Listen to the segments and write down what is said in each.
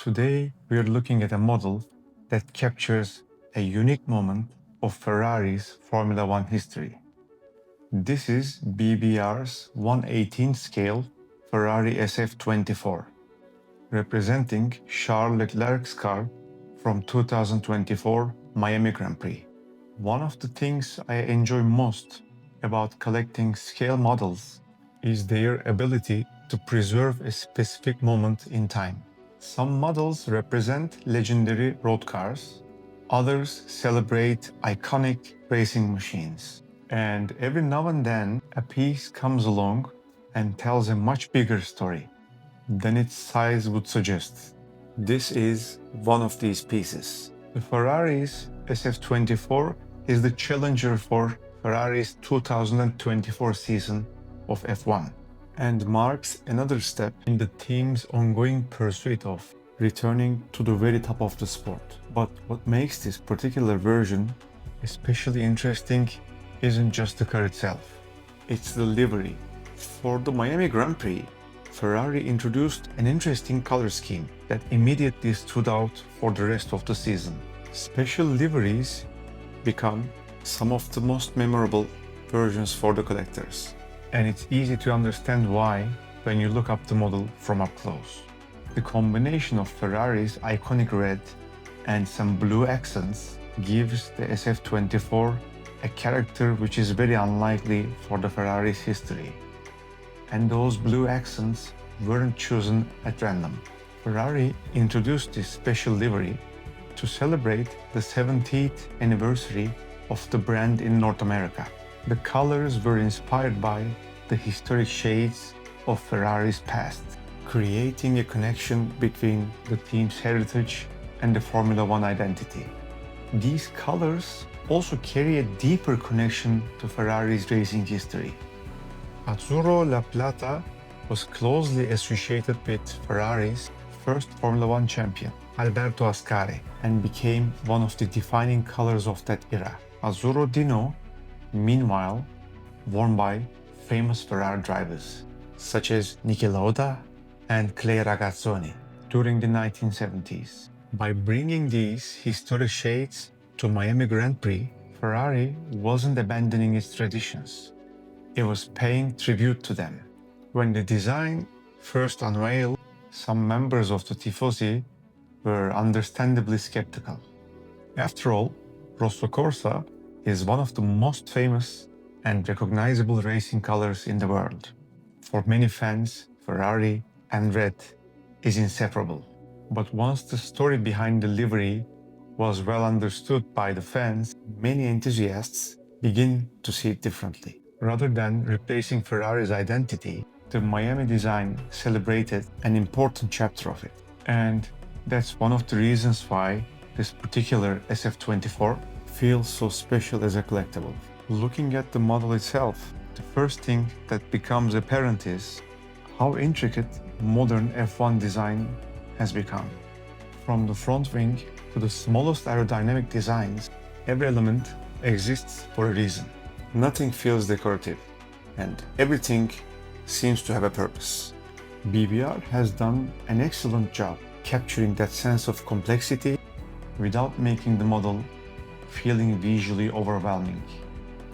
Today, we are looking at a model that captures a unique moment of Ferrari's Formula One history. This is BBR's 1/18 scale Ferrari SF-24, representing Charles Leclerc's car from 2024 Miami Grand Prix. One of the things I enjoy most about collecting scale models is their ability to preserve a specific moment in time. Some models represent legendary road cars, others celebrate iconic racing machines. And every now and then, a piece comes along and tells a much bigger story than its size would suggest. This is one of these pieces. The Ferrari's SF-24 is the challenger for Ferrari's 2024 season of F1 and marks another step in the team's ongoing pursuit of returning to the very top of the sport. But what makes this particular version especially interesting isn't just the car itself, it's the livery. For the Miami Grand Prix, Ferrari introduced an interesting color scheme that immediately stood out for the rest of the season. Special liveries become some of the most memorable versions for the collectors. And it's easy to understand why when you look up the model from up close. The combination of Ferrari's iconic red and some blue accents gives the SF-24 a character which is very unlikely for the Ferrari's history. And those blue accents weren't chosen at random. Ferrari introduced this special livery to celebrate the 70th anniversary of the brand in North America. The colors were inspired by the historic shades of Ferrari's past, creating a connection between the team's heritage and the Formula One identity. These colors also carry a deeper connection to Ferrari's racing history. Azzurro La Plata was closely associated with Ferrari's first Formula One champion, Alberto Ascari, and became one of the defining colors of that era. Azzurro Dino, meanwhile, worn by famous Ferrari drivers such as Niki Lauda and Clay Ragazzoni during the 1970s. By bringing these historic shades to Miami Grand Prix, Ferrari wasn't abandoning its traditions. It was paying tribute to them. When the design first unveiled, some members of the Tifosi were understandably skeptical. After all, Rosso Corsa is one of the most famous and recognizable racing colors in the world. For many fans, Ferrari and red is inseparable. But once the story behind the livery was well understood by the fans, many enthusiasts begin to see it differently. Rather than replacing Ferrari's identity, the Miami design celebrated an important chapter of it. And that's one of the reasons why this particular SF-24 feels so special as a collectible. Looking at the model itself, the first thing that becomes apparent is how intricate modern F1 design has become. From the front wing to the smallest aerodynamic designs, every element exists for a reason. Nothing feels decorative, and everything seems to have a purpose. BBR has done an excellent job capturing that sense of complexity without making the model feeling visually overwhelming.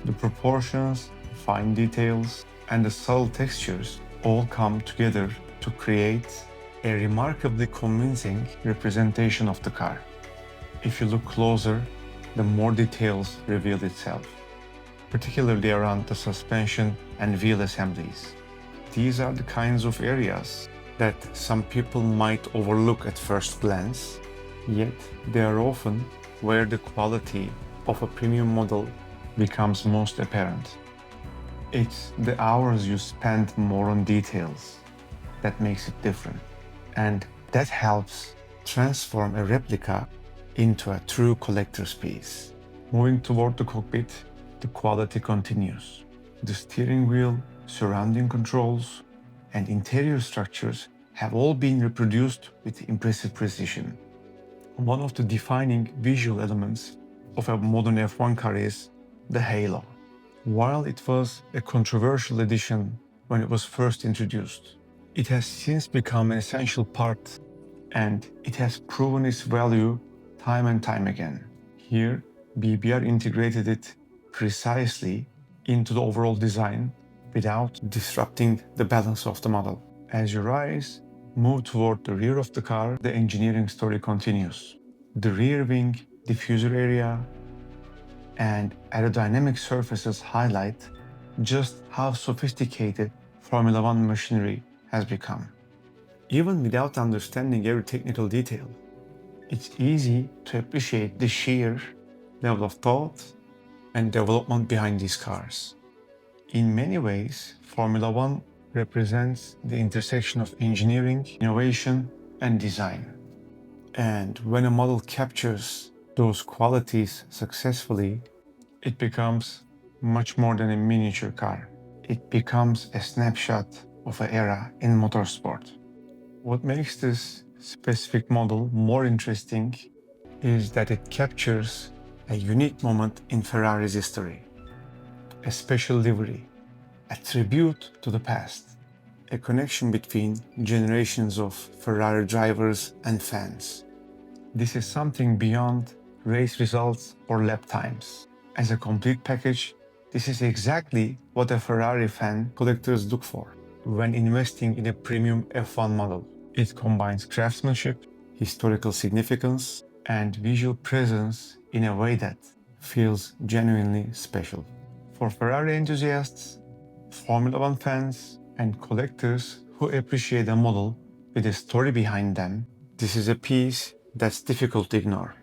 The proportions, fine details, and the subtle textures all come together to create a remarkably convincing representation of the car. If you look closer, the more details reveal itself, particularly around the suspension and wheel assemblies. These are the kinds of areas that some people might overlook at first glance, yet they are often where the quality of a premium model becomes most apparent. It's the hours you spend more on details that makes it different, and that helps transform a replica into a true collector's piece. Moving toward the cockpit, the quality continues. The steering wheel, surrounding controls, and interior structures have all been reproduced with impressive precision. One of the defining visual elements of a modern F1 car is the halo. While it was a controversial addition when it was first introduced, it has since become an essential part and it has proven its value time and time again. Here, BBR integrated it precisely into the overall design without disrupting the balance of the model. As your eyes move toward the rear of the car, the engineering story continues. The rear wing, diffuser area, and aerodynamic surfaces highlight just how sophisticated Formula One machinery has become. Even without understanding every technical detail, it's easy to appreciate the sheer level of thought and development behind these cars. In many ways, Formula One represents the intersection of engineering, innovation, and design. And when a model captures those qualities successfully, it becomes much more than a miniature car. It becomes a snapshot of an era in motorsport. What makes this specific model more interesting is that it captures a unique moment in Ferrari's history, a special livery, a tribute to the past, a connection between generations of Ferrari drivers and fans. This is something beyond race results or lap times. As a complete package, this is exactly what a Ferrari fan collectors look for when investing in a premium F1 model. It combines craftsmanship, historical significance, and visual presence in a way that feels genuinely special. For Ferrari enthusiasts, Formula One fans, and collectors who appreciate a model with a story behind them, this is a piece that's difficult to ignore.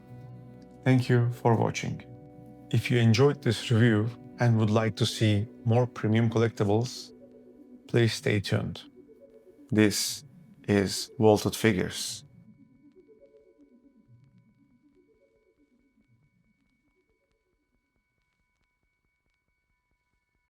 Thank you for watching. If you enjoyed this review and would like to see more premium collectibles, please stay tuned. This is Vaulted Figures.